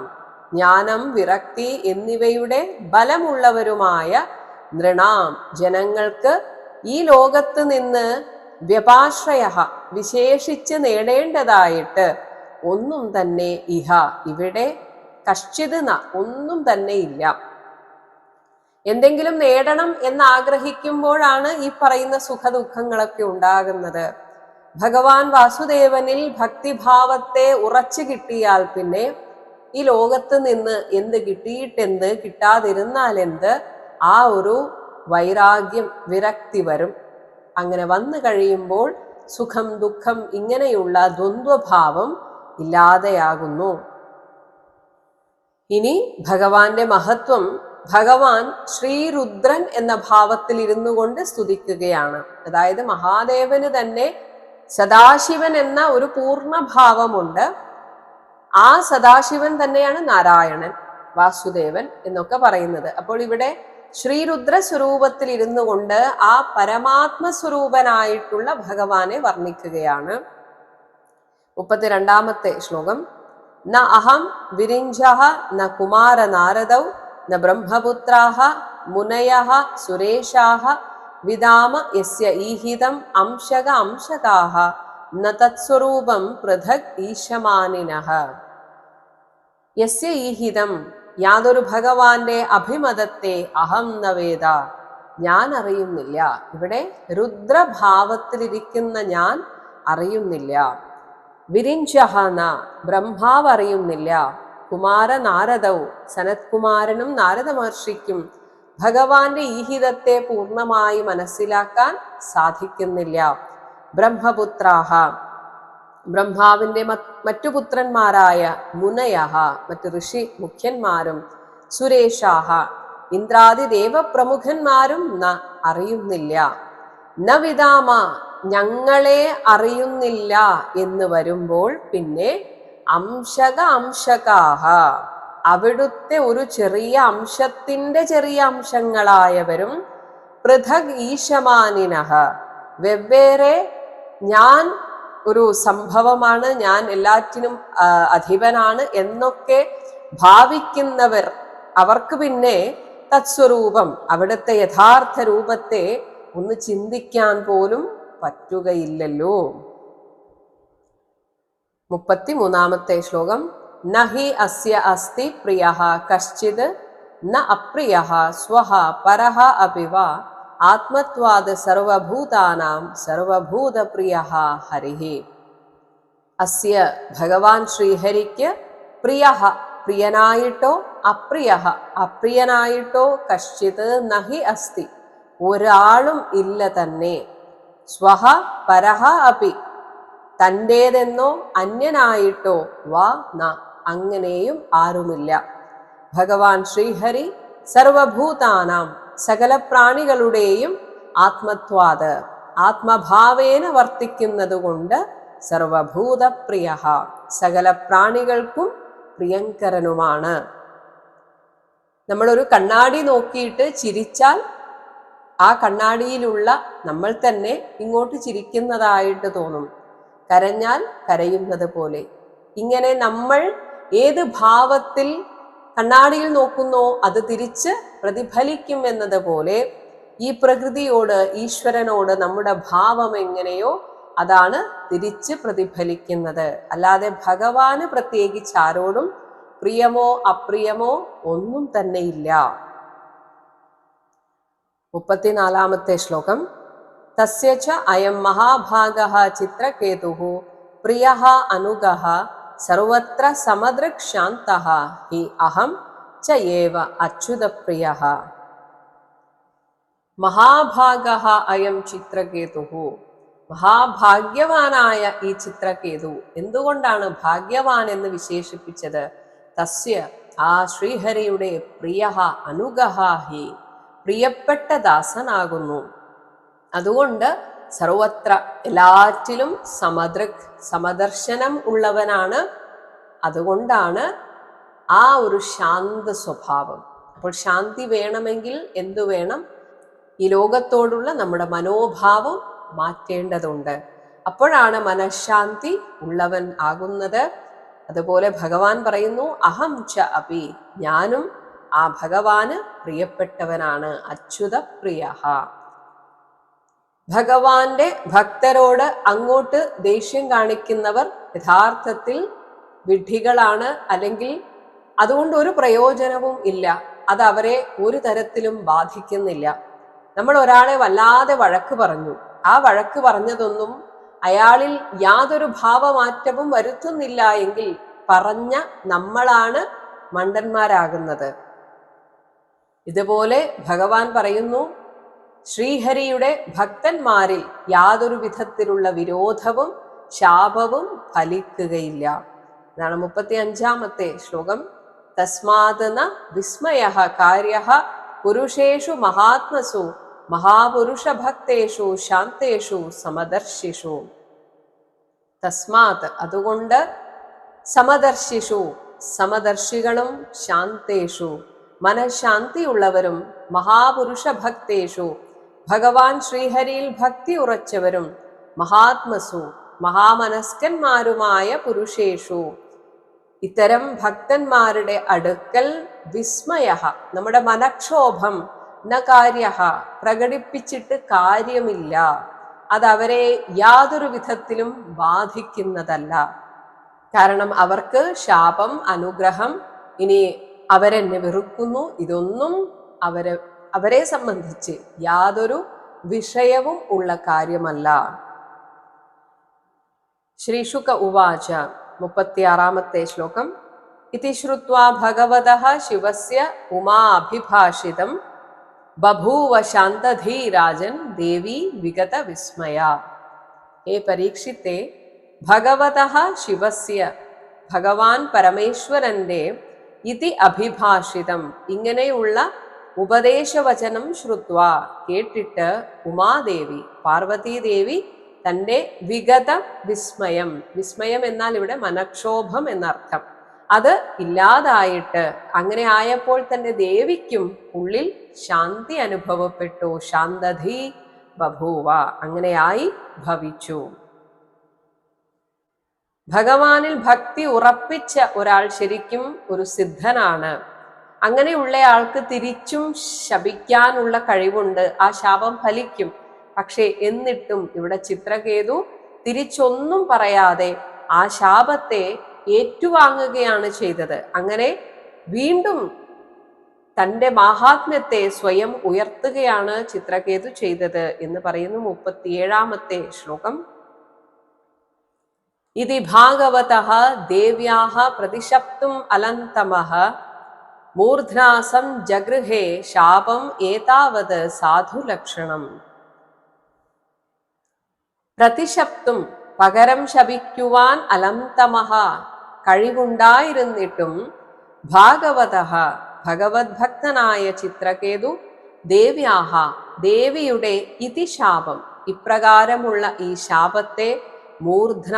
ജ്ഞാനം വിരക്തി എന്നിവയുടെ ബലമുള്ളവരുമായ നൃണാം ജനങ്ങൾക്ക് ഈ ലോകത്ത് നിന്ന് വ്യപാശ്രയ വിശേഷിച്ച് നേടേണ്ടതായിട്ട് ഒന്നും തന്നെ ഇഹ ഇവിടെ കശ്ചിത് ഒന്നും തന്നെ ഇല്ല. എന്തെങ്കിലും നേടണം എന്ന് ആഗ്രഹിക്കുമ്പോഴാണ് ഈ പറയുന്ന സുഖദുഃഖങ്ങളൊക്കെ ഉണ്ടാകുന്നത്. ഭഗവാൻ വാസുദേവനിൽ ഭക്തിഭാവത്തെ ഉറച്ചു കിട്ടിയാൽ പിന്നെ ഈ ലോകത്ത് നിന്ന് എന്ത് കിട്ടിയിട്ടെന്ത്, കിട്ടാതിരുന്നാൽ എന്ത്, ആ ഒരു വൈരാഗ്യം വിരക്തി വരും. അങ്ങനെ വന്നു കഴിയുമ്പോൾ സുഖം ദുഃഖം ഇങ്ങനെയുള്ള ദ്വന്ദ്വഭാവം ഇല്ലാതെയാകുന്നു. ഇനി ഭഗവാന്റെ മഹത്വം ഭഗവാൻ ശ്രീരുദ്രൻ എന്ന ഭാവത്തിൽ ഇരുന്നു കൊണ്ട് സ്തുതിക്കുകയാണ്. അതായത് മഹാദേവന് തന്നെ സദാശിവൻ എന്ന ഒരു പൂർണ്ണഭാവമുണ്ട്. ആ സദാശിവൻ തന്നെയാണ് നാരായണൻ, വാസുദേവൻ എന്നൊക്കെ പറയുന്നത്. അപ്പോൾ ഇവിടെ ശ്രീരുദ്ര സ്വരൂപത്തിൽ ഇരുന്നു കൊണ്ട് ആ പരമാത്മസ്വരൂപനായിട്ടുള്ള ഭഗവാനെ വർണ്ണിക്കുകയാണ്. 32-ാമത്തെ ശ്ലോകം. ന അഹം വിരിഞ്ചഃ ന കുമാര നാരദൗ ന ബ്രഹ്മപുത്രാഃ മുനയഃ സുരേശാഃ വിദാമ യസ്യ ഈഹിതം അംശക അംശകാഃ ന തത്സ്വരൂപം പൃഥക് ഈശമാനിനഃ. യസ്യ ഈഹിതം, യാതൊരു ഭഗവാന്റെ അഭിമതത്തെ അഹം ന വേദ, ഞാൻ അറിയുന്നില്ല. ഇവിടെ രുദ്രഭാവത്തിലിരിക്കുന്ന ഞാൻ അറിയുന്നില്ല. വിരിഞ്ചഹന, ബ്രഹ്മാവ് അറിയുന്നില്ല. കുമാര നാരദവും, സനത്കുമാരനും നാരദ മഹർഷിക്കും ഭഗവാന്റെ ഈഹിതത്തെ പൂർണ്ണമായി മനസ്സിലാക്കാൻ സാധിക്കുന്നില്ല. ബ്രഹ്മപുത്രാഹ, ബ്രഹ്മാവിന്റെ മറ്റു പുത്രന്മാരായ മുനയഹ, മറ്റു ഋഷി മുഖ്യന്മാരും, സുരേഷാഹ, ഇന്ദ്രാദി ദേവപ്രമുഖന്മാരും ന അറിയുന്നില്ല. ന വിദാമ, ഞങ്ങളെ അറിയുന്നില്ല എന്ന് വരുമ്പോൾ പിന്നെ അംശക അംശകാഹ, അവിടുത്തെ ഒരു ചെറിയ അംശത്തിന്റെ ചെറിയ അംശങ്ങളായവരും, പൃഥക് ഈശമാനിനഃ, വെവ്വേറെ ഞാൻ ഒരു സംഭവമാണ്, ഞാൻ എല്ലാറ്റിനും അധിപനാണ് എന്നൊക്കെ ഭാവിക്കുന്നവർ, അവർക്ക് പിന്നെ തത്സ്വരൂപം, അവിടുത്തെ യഥാർത്ഥ രൂപത്തെ ഒന്ന് ചിന്തിക്കാൻ പോലും പറ്റുകയില്ലല്ലോ. 33-ാമത്തെ ശ്ലോകം. നഹി അസ്യ അസ്തി പ്രിയഃ കശ്ചിത് ന അപ്രിയഃ സ്വഃ പരഃ അപി വാ ആത്മത്വാദ് സർവഭൂതാനാം സർവഭൂതപ്രിയഃ ഹരിഃ. അസ്യ, ഭഗവാൻ ശ്രീഹരിക്ക്, പ്രിയഃ പ്രിയനായിട്ടോ അപ്രിയഃ അപ്രിയനായിട്ടോ കശ്ചിത് നഹി അസ്തി ഒരാളും ഇല്ല തന്നെ. സ്വഹ പരഹ അപി, തൻ്റേതെന്നോ അന്യനായിട്ടോ വാ ന, അങ്ങനെയും ആരുമില്ല. ഭഗവാൻ ശ്രീഹരി സർവഭൂതാനാം, സകല പ്രാണികളുടെയും ആത്മത്വാത്, ആത്മഭാവേന വർത്തിക്കുന്നത് കൊണ്ട് സർവഭൂതപ്രിയ, സകല പ്രാണികൾക്കും പ്രിയങ്കരനുമാണ്. നമ്മളൊരു കണ്ണാടി നോക്കിയിട്ട് ചിരിച്ചാൽ ആ കണ്ണാടിയിലുള്ള നമ്മൾ തന്നെ ഇങ്ങോട്ട് ചിരിക്കുന്നതായിട്ട് തോന്നും. കരഞ്ഞാൽ കരയുന്നത് പോലെ. ഇങ്ങനെ നമ്മൾ ഏത് ഭാവത്തിൽ കണ്ണാടിയിൽ നോക്കുന്നോ അത് തിരിച്ച് പ്രതിഫലിക്കും എന്നതുപോലെ ഈ പ്രകൃതിയോട്, ഈശ്വരനോട് നമ്മുടെ ഭാവം എങ്ങനെയോ അതാണ് തിരിച്ച് പ്രതിഫലിക്കുന്നത്. അല്ലാതെ ഭഗവാന് പ്രത്യേകിച്ച് ആരോടും പ്രിയമോ അപ്രിയമോ ഒന്നും തന്നെയില്ല. 34-ാമത്തെ ശ്ലോകം. തസ്യ ച അയം മഹാഭാഗഃ ചിത്രകേതുഃ പ്രിയഃ അനുഗഃ സർവത്ര സമദൃക് ശാന്തഃ ഹി അഹം ച ഏവ അച്യുതപ്രിയഃ. മഹാഭാഗഃ അയം ചിത്രകേതുഃ. മഹാഭാഗ്യവാനായ ഈ ചിത്രകേതു. എന്തുകൊണ്ടാണ് ഭാഗ്യവാൻ എന്ന് വിശേഷിപ്പിച്ചത്? തസ്യ, ആ ശ്രീഹരിയുടെ പ്രിയഃ അനുഗഃ ഹി, പ്രിയപ്പെട്ട ദാസനാകുന്നു. അതുകൊണ്ട് സർവത്ര, എല്ലാറ്റിലും സമദൃക്, സമദർശനം ഉള്ളവനാണ്. അതുകൊണ്ടാണ് ആ ഒരു ശാന്ത സ്വഭാവം. അപ്പോൾ ശാന്തി വേണമെങ്കിൽ എന്തു വേണം? ഈ ലോകത്തോടുള്ള നമ്മുടെ മനോഭാവം മാറ്റേണ്ടതുണ്ട്. അപ്പോഴാണ് മനഃശാന്തി ഉള്ളവൻ ആകുന്നത്. അതുപോലെ ഭഗവാൻ പറയുന്നു, അഹം ച അപി, ഞാനും ആ ഭഗവാന് പ്രിയപ്പെട്ടവനാണ്. അച്യുത പ്രിയഃ. ഭഗവാന്റെ ഭക്തരോട് അങ്ങോട്ട് ദേഷ്യം കാണിക്കുന്നവർ യഥാർത്ഥത്തിൽ വിഡ്ഢികളാണ്, അല്ലെങ്കിൽ അതുകൊണ്ട് ഒരു പ്രയോജനവും ഇല്ല. അത് അവരെ ഒരു തരത്തിലും ബാധിക്കുന്നില്ല. നമ്മൾ ഒരാളെ വല്ലാതെ വഴക്ക് പറഞ്ഞു, ആ വഴക്ക് പറഞ്ഞതൊന്നും അയാളിൽ യാതൊരു ഭാവമാറ്റവും വരുത്തുന്നില്ല എങ്കിൽ പറഞ്ഞ നമ്മളാണ് മണ്ടന്മാരാകുന്നത്. ഇതുപോലെ ഭഗവാൻ പറയുന്നു, ശ്രീഹരിയുടെ ഭക്തന്മാരിൽ യാതൊരു വിധത്തിലുള്ള വിരോധവും ശാപവും ഫലിക്കുകയില്ല. ഇതാണ് 35-ാമത്തെ ശ്ലോകം. തസ്മാത് ന വിസ്മയഃ കാര്യഃ പുരുഷേഷു മഹാത്മസു മഹാപുരുഷഭക്തേഷു ശാന്തേഷു സമദർശിഷു. തസ്മാത്, അതുകൊണ്ട്, സമദർശിഷു, സമദർശികളും, ശാന്തേഷു, മനഃശാന്തിയുള്ളവരും, മഹാപുരുഷഭക്തേഷു, ഭഗവാൻ ശ്രീഹരിയിൽ ഭക്തി ഉറച്ചവരും, മഹാത്മസു, മഹാമനസ്കന്മാരുമായ പുരുഷേഷു, ഇത്തരം ഭക്തന്മാരുടെ അടുക്കൽ, വിസ്മയഃ, നമ്മുടെ മനക്ഷോഭം, ന കാര്യഃ, പ്രകടിപ്പിച്ചിട്ട് കാര്യമില്ല, അതവരെ യാതൊരു വിധത്തിലും ബാധിക്കുന്നതല്ല. കാരണം അവർക്ക് ശാപം, അനുഗ്രഹം, ഇനി അവരെന്നെ വെറുക്കുന്നു, ഇതൊന്നും അവരെ സംബന്ധിച്ച് യാതൊരു വിഷയവും ഉള്ള കാര്യമല്ല. ശ്രീശുക ഉവാച. 36-ാമത്തെ ശ്ലോകം. ഇതി ശ്രുത്വാ ഭഗവതഃ ശിവസ്യ ഉമാ അഭിഭാഷിതം ബഭൂവ ശാന്തധീരാജൻ ദേവി വിഗത വിസ്മയ. ഹേ പരീക്ഷിത്തെ, ഭഗവതഃ ശിവസ്യ, ഭഗവാൻ പരമേശ്വരന്റെ, ഇതി അഭിഭാഷിതം, ഇങ്ങനെയുള്ള ഉപദേശവചനം ശ്രുത്വ, കേട്ടിട്ട്, ഉമാദേവി, പാർവതീദേവി തൻ്റെ വിഗത വിസ്മയം, വിസ്മയം എന്നാൽ ഇവിടെ മനക്ഷോഭം എന്നർത്ഥം, അത് ഇല്ലാതായിട്ട്, അങ്ങനെ ആയപ്പോൾ തന്നെ ദേവിക്കും ഉള്ളിൽ ശാന്തി അനുഭവപ്പെട്ടു. ശാന്തധീ ബഭൂവ, അങ്ങനെയായി ഭവിച്ചു. ഭഗവാനിൽ ഭക്തി ഉറപ്പിച്ച ഒരാൾ ശരിക്കും ഒരു സിദ്ധനാണ്. അങ്ങനെയുള്ളയാൾക്ക് തിരിച്ചും ശപിക്കാനുള്ള കഴിവുണ്ട്. ആ ശാപം ഫലിക്കും. പക്ഷേ എന്നിട്ടും ഇവിടെ ചിത്രകേതു തിരിച്ചൊന്നും പറയാതെ ആ ശാപത്തെ ഏറ്റുവാങ്ങുകയാണ് ചെയ്തത്. അങ്ങനെ വീണ്ടും തൻ്റെ മാഹാത്മ്യത്തെ സ്വയം ഉയർത്തുകയാണ് ചിത്രകേതു ചെയ്തത് എന്ന് പറയുന്നു 37-ാമത്തെ ശ്ലോകം. ഇതി ഭാഗവതഃ ദേവ്യാഃ പ്രതിശപ്തും അലന്തമഃ മൂർധ്നാസം ജഗൃഹേ ശാപം ഏതാവത് സാധുലക്ഷണം. പ്രതിശപ്തും, പകരം ശപിക്കുവാൻ, അലന്തമഃ, കഴിവുണ്ടായിരുന്നിട്ടും, ഭാഗവതഃ, ഭഗവത് ഭക്തനായ ചിത്രകേതു, ദേവ്യാഹ, ദേവിയുടെ ഇതി ശാപം, ഇപ്രകാരമുള്ള ഈ ശാപത്തെ, മൂർധ്ന,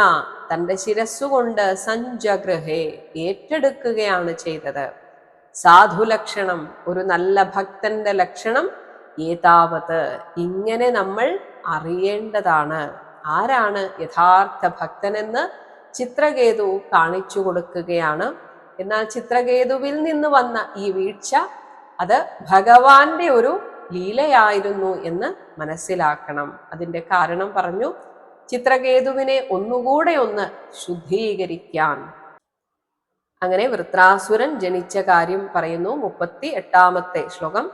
തൻ്റെ ശിരസ്സുകൊണ്ട്, സഞ്ജഗൃഹേ, ഏറ്റെടുക്കുകയാണ് ചെയ്തത്. സാധുലക്ഷണം, ഒരു നല്ല ഭക്തന്റെ ലക്ഷണം, ഏതാവത്, ഇങ്ങനെ നമ്മൾ അറിയേണ്ടതാണ്. ആരാണ് യഥാർത്ഥ ഭക്തനെന്ന് ചിത്രകേതു കാണിച്ചു കൊടുക്കുകയാണ്. എന്നാൽ ചിത്രകേതുവിൽ നിന്ന് വന്ന ഈ വീഴ്ച അത് ഭഗവാന്റെ ഒരു ലീലയായിരുന്നു എന്ന് മനസ്സിലാക്കണം. അതിൻ്റെ കാരണം പറഞ്ഞു, ചിത്രകേതുവിനെ ഒന്നുകൂടെ ഒന്ന് ശുദ്ധീകരിക്കാൻ. അങ്ങനെ വൃത്രാസുരൻ ജനിച്ച കാര്യം പറയുന്നു. 38 ശ്ലോകം.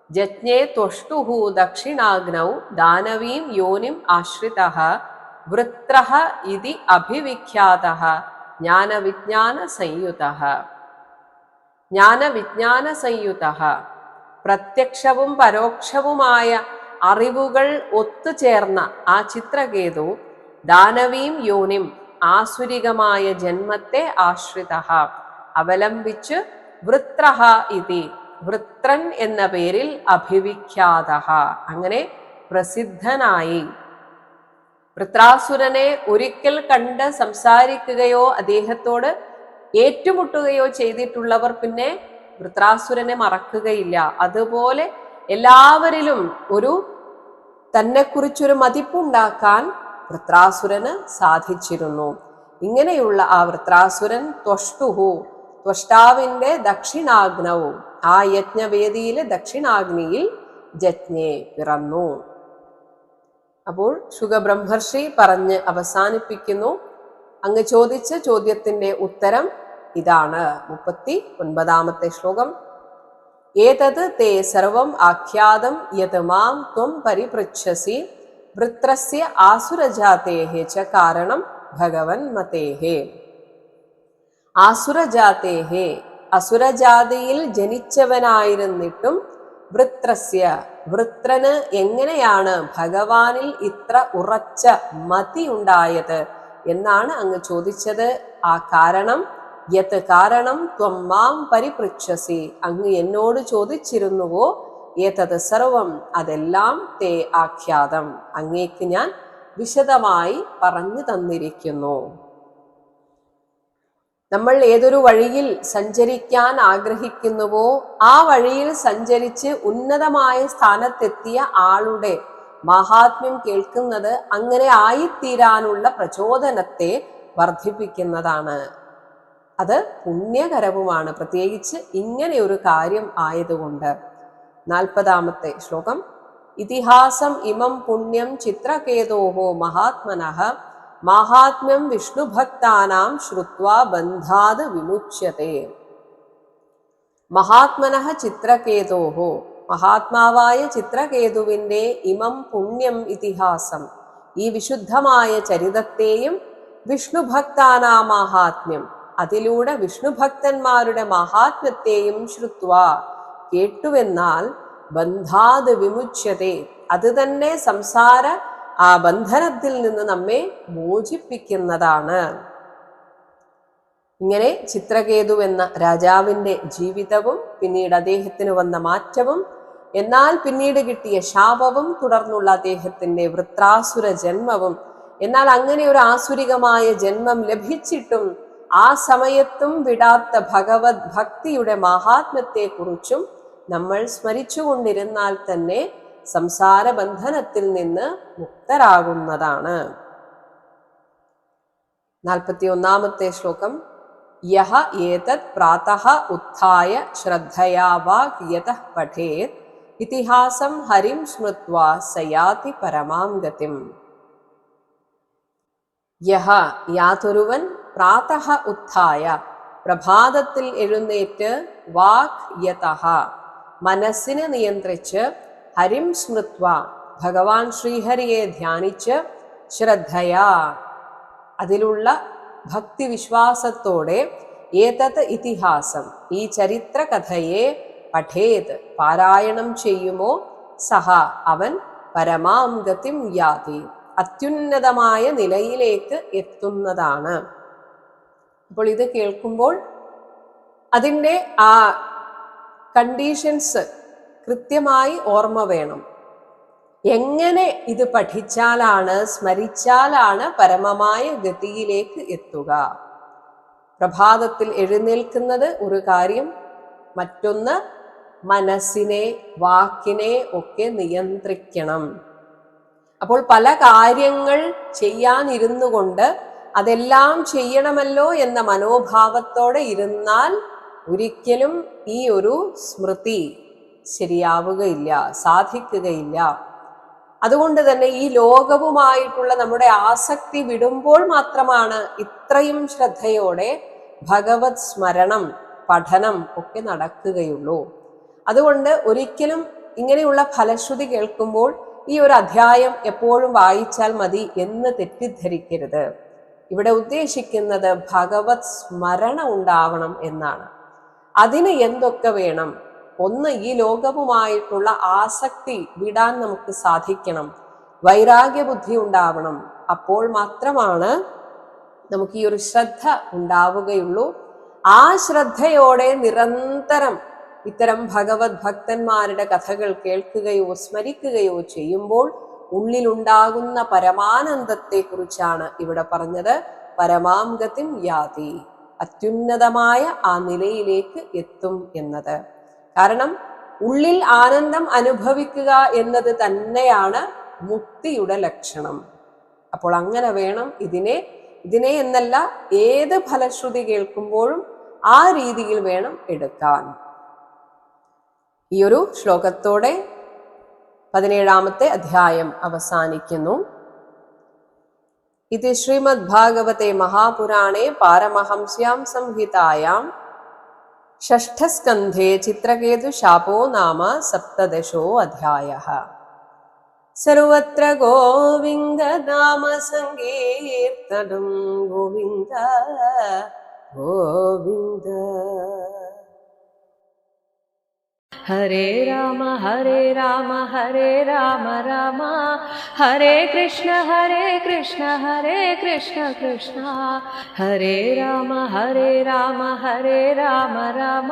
ജജ്ഞേ ത്വഷ്ടുഹു ദക്ഷിണാഗ്നൗ ദാനവീം യോനിം ആശ്രിതഃ വൃത്രഃ ഇതി അഭിവിഖ്യാതഃ ജ്ഞാനവിജ്ഞാന സംയുതഃ. ജ്ഞാനവിജ്ഞാന സംയുതഃ, പ്രത്യക്ഷവും പരോക്ഷവുമായ അറിവുകൾ ഒത്തുചേർന്ന ആ ചിത്രകേതു ദാനവീം യോനിം, ആസുരികമായ ജന്മത്തെ ആശ്രിതഃ, അവലംബിച്ച് വൃത്രഃ ഇതി, വൃത്രൻ എന്ന പേരിൽ അഭിവിഖ്യാതഃ, അങ്ങനെ പ്രസിദ്ധനായി. വൃത്രാസുരനെ ഒരിക്കൽ കണ്ട് സംസാരിക്കുകയോ അദ്ദേഹത്തോട് ഏറ്റുമുട്ടുകയോ ചെയ്തിട്ടുള്ളവർ പിന്നെ വൃത്രാസുരനെ മറക്കുകയില്ല. അതുപോലെ എല്ലാവരിലും ഒരു തന്നെക്കുറിച്ചൊരു മതിപ്പുണ്ടാക്കാൻ വൃത്രാസുരന് സാധിച്ചിരുന്നു. ഇങ്ങനെയുള്ള ആ വൃത്രാസുരൻ ത്വഷ്ടുഹു, ത്വഷ്ടാവിന്റെ ദക്ഷിണാഗ്നവും, ആ യജ്ഞവേദിയിലെ ദക്ഷിണാഗ്നിയിൽ ജജ്ഞേ പിറന്നു. അപ്പോൾ ശുകബ്രഹ്മർഷി പറഞ്ഞ് അവസാനിപ്പിക്കുന്നു. അങ്ങ് ചോദിച്ച ചോദ്യത്തിന്റെ ഉത്തരം ഇതാണ്. 39 ശ്ലോകം. ഏതത് തേ സർവം ആഖ്യാതം യത് മാം ത്വം പരിപൃച്ഛസി വൃത്രസ്യ ആസുരജാതേഹ ച കാരണം ഭഗവൻ മതേഹ. ആസുരജാതേഹ, അസുരജാതിയിൽ ജനിച്ചവനായിരുന്നിട്ടും വൃത്രസ്യ, വൃത്രന് എങ്ങനെയാണ് ഭഗവാനിൽ ഇത്ര ഉറച്ച മതി ഉണ്ടായത് എന്നാണ് അങ്ങ് ചോദിച്ചത്. ആ കാരണം യത് കാരണം ത്വം മാം പരിപൃച്ഛസി, അങ്ങ് എന്നോട് ചോദിച്ചിരുന്നുവോ, ഏതത് സർവം, അതെല്ലാം തേ ആഖ്യാതം, അങ്ങേക്ക് ഞാൻ വിശദമായി പറഞ്ഞു തന്നിരിക്കുന്നു. നമ്മൾ ഏതൊരു വഴിയിൽ സഞ്ചരിക്കാൻ ആഗ്രഹിക്കുന്നുവോ ആ വഴിയിൽ സഞ്ചരിച്ച് ഉന്നതമായ സ്ഥാനത്തെത്തിയ ആളുടെ മഹാത്മ്യം കേൾക്കുന്നത് അങ്ങനെ ആയിത്തീരാനുള്ള പ്രചോദനത്തെ വർദ്ധിപ്പിക്കുന്നതാണ്. അത് പുണ്യകരവുമാണ്, പ്രത്യേകിച്ച് ഇങ്ങനെ ഒരു കാര്യം ആയതുകൊണ്ട്. 40 ശ്ലോകം. ഇതിഹാസം ഇമം പുണ്യം ചിത്രകേതോഹോ മഹാത്മനഃ മാഹാത്മ്യം വിഷ്ണുഭക്താനാം ശ്രുത്വാ ബന്ധാത് വിമുച്യത്തെ. മഹാത്മനഃ ചിത്രകേതോഹോ, മഹാത്മാവായ ചിത്രകേതുവിന്റെ ഇമം പുണ്യം ഇതിഹാസം, ഈ വിശുദ്ധമായ ചരിതത്തെയും വിഷ്ണുഭക്താനാ മാഹാത്മ്യം, അതിലൂടെ വിഷ്ണുഭക്തന്മാരുടെ മഹാത്മ്യത്തെയും ശ്രുത്വാ, കേട്ടുവെന്നാൽ ബന്ധാത് വിമുച്യത്തെ, അത് തന്നെ സംസാര ആ ബന്ധനത്തിൽ നിന്ന് നമ്മെ മോചിപ്പിക്കുന്നതാണ്. ഇങ്ങനെ ചിത്രകേതു എന്ന രാജാവിന്റെ ജീവിതവും പിന്നീട് അദ്ദേഹത്തിന് വന്ന മാറ്റവും, എന്നാൽ പിന്നീട് കിട്ടിയ ശാപവും, തുടർന്നുള്ള അദ്ദേഹത്തിന്റെ വൃത്രാസുര ജന്മവും, എന്നാൽ അങ്ങനെ ഒരു ആസുരികമായ ജന്മം ലഭിച്ചിട്ടും ആ സമയത്തും വിടാത്ത ഭഗവത് ഭക്തിയുടെ മഹാത്മ്യത്തെ കുറിച്ചും നമ്മൾ സ്മരിച്ചുകൊണ്ടിരുന്നാൽ തന്നെ സംസാര ബന്ധനത്തിൽ നിന്ന് മുക്തരാകുന്നതാണ്. 41 ശ്ലോകം. യഹ ഏതത് പ്രാതഃ ഉത്ഥായ ശ്രദ്ധയാ വാഗ് യതഃ പഠേത് ഇതിഹാസം ഹരിം സ്മൃത്വാ സയാതി പരമാം ഗതിം. യഹ, യാതൊരുവൻ, പ്രാതഃ ഉത്ഥായ, പ്രഭാതത്തിൽ എഴുന്നേറ്റ്, വാഗ് യതഃ, മനസ്സിനെ നിയന്ത്രിച്ച്, ഹരിം സ്മൃത്വ, ഭഗവാൻ ശ്രീഹരിയെ ധ്യാനിച്ച്, ശ്രദ്ധയാ, അതിലുള്ള ഭക്തിവിശ്വാസത്തോടെ, ഏതത് ഇതിഹാസം, ഈ ചരിത്ര കഥയെ, പഠേത്, പാരായണം ചെയ്യുമോ, സഹ, അവൻ, പരമാം ഗതിം യാതി, അത്യുന്നതമായ നിലയിലേക്ക് എത്തുന്നതാണ്. അപ്പോൾ ഇത് കേൾക്കുമ്പോൾ അതിൻ്റെ ആ കണ്ടീഷൻസ് കൃത്യമായി ഓർമ്മ വേണം. എങ്ങനെ ഇത് പഠിച്ചാലാണ്, സ്മരിച്ചാലാണ് പരമമായ ഗതിയിലേക്ക് എത്തുക? പ്രഭാതത്തിൽ എഴുന്നേൽക്കുന്നത് ഒരു കാര്യം, മറ്റൊന്ന് മനസ്സിനെ, വാക്കിനെ ഒക്കെ നിയന്ത്രിക്കണം. അപ്പോൾ പല കാര്യങ്ങൾ ചെയ്യാനിരുന്നു കൊണ്ട് അതെല്ലാം ചെയ്യണമല്ലോ എന്ന മനോഭാവത്തോടെ ഇരുന്നാൽ ഒരിക്കലും ഈ ഒരു സ്മൃതി ശരിയാവുകയില്ല, സാധിക്കുകയില്ല. അതുകൊണ്ട് തന്നെ ഈ ലോകവുമായിട്ടുള്ള നമ്മുടെ ആസക്തി വിടുമ്പോൾ മാത്രമാണ് ഇത്രയും ശ്രദ്ധയോടെ ഭഗവത് സ്മരണം, പഠനം ഒക്കെ നടക്കുകയുള്ളൂ. അതുകൊണ്ട് ഒരിക്കലും ഇങ്ങനെയുള്ള ഫലശ്രുതി കേൾക്കുമ്പോൾ ഈ ഒരു അധ്യായം എപ്പോഴും വായിച്ചാൽ മതി എന്ന് തെറ്റിദ്ധരിക്കരുത്. ഇവിടെ ഉദ്ദേശിക്കുന്നത് ഭഗവത് സ്മരണ ഉണ്ടാവണം എന്നാണ്. അതിന് എന്തൊക്കെ വേണം? ഒന്ന്, ഈ ലോകവുമായിട്ടുള്ള ആസക്തി വിടാൻ നമുക്ക് സാധിക്കണം. വൈരാഗ്യബുദ്ധി ഉണ്ടാവണം. അപ്പോൾ മാത്രമാണ് നമുക്ക് ഈ ഒരു ശ്രദ്ധ ഉണ്ടാവുകയുള്ളൂ. ആ ശ്രദ്ധയോടെ നിരന്തരം ഇത്തരം ഭഗവത് ഭക്തന്മാരുടെ കഥകൾ കേൾക്കുകയോ സ്മരിക്കുകയോ ചെയ്യുമ്പോൾ ഉള്ളിലുണ്ടാകുന്ന പരമാനന്ദത്തെ കുറിച്ചാണ് ഇവിടെ പറഞ്ഞത്. പരമാം ഗതിം യാതി, അത്യുന്നതമായ ആ നിലയിലേക്ക് എത്തും എന്നത്. കാരണം ഉള്ളിൽ ആനന്ദം അനുഭവിക്കുക എന്നത് തന്നെയാണ് മുക്തിയുടെ ലക്ഷണം. അപ്പോൾ അങ്ങനെ വേണം ഇതിനെ എന്നല്ല, ഏത് ഫലശ്രുതി കേൾക്കുമ്പോഴും ആ രീതിയിൽ വേണം എടുക്കാൻ. ഈ ഒരു ശ്ലോകത്തോടെ 17ാമത്തെ അധ്യായം അവസാനിക്കുന്നു. ഇത് ശ്രീമദ് ഭാഗവത്തെ മഹാപുരാണേ പാരമഹംസ്യാം സംഹിതായാം ഷഷ്ഠസ്കന്ധേ ചിത്രകേതു ശാപോ നാമ 17 അധ്യായഃ. സർവത്ര ഗോവിന്ദ നാമ സങ്കീർത്തനം ഗോവിന്ദ ഗോവിന്ദ. ഹരേ രാമ ഹരേ രാമ ഹരേ രാമ രാമ ഹരേ കൃഷ്ണ ഹരേ കൃഷ്ണ ഹരേ കൃഷ്ണ കൃഷ്ണ ഹരേ രാമ ഹരേ രാമ ഹരേ രാമ രാമ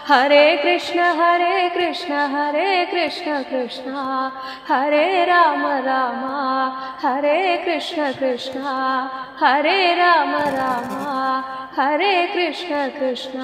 ഹരേ കൃഷ്ണ ഹരേ കൃഷ്ണ ഹരേ കൃഷ്ണ കൃഷ്ണ ഹരേ രാമ രാമ ഹരേ കൃഷ്ണ കൃഷ്ണ ഹരേ രാമ രാമ ഹരേ കൃഷ്ണ കൃഷ്ണ.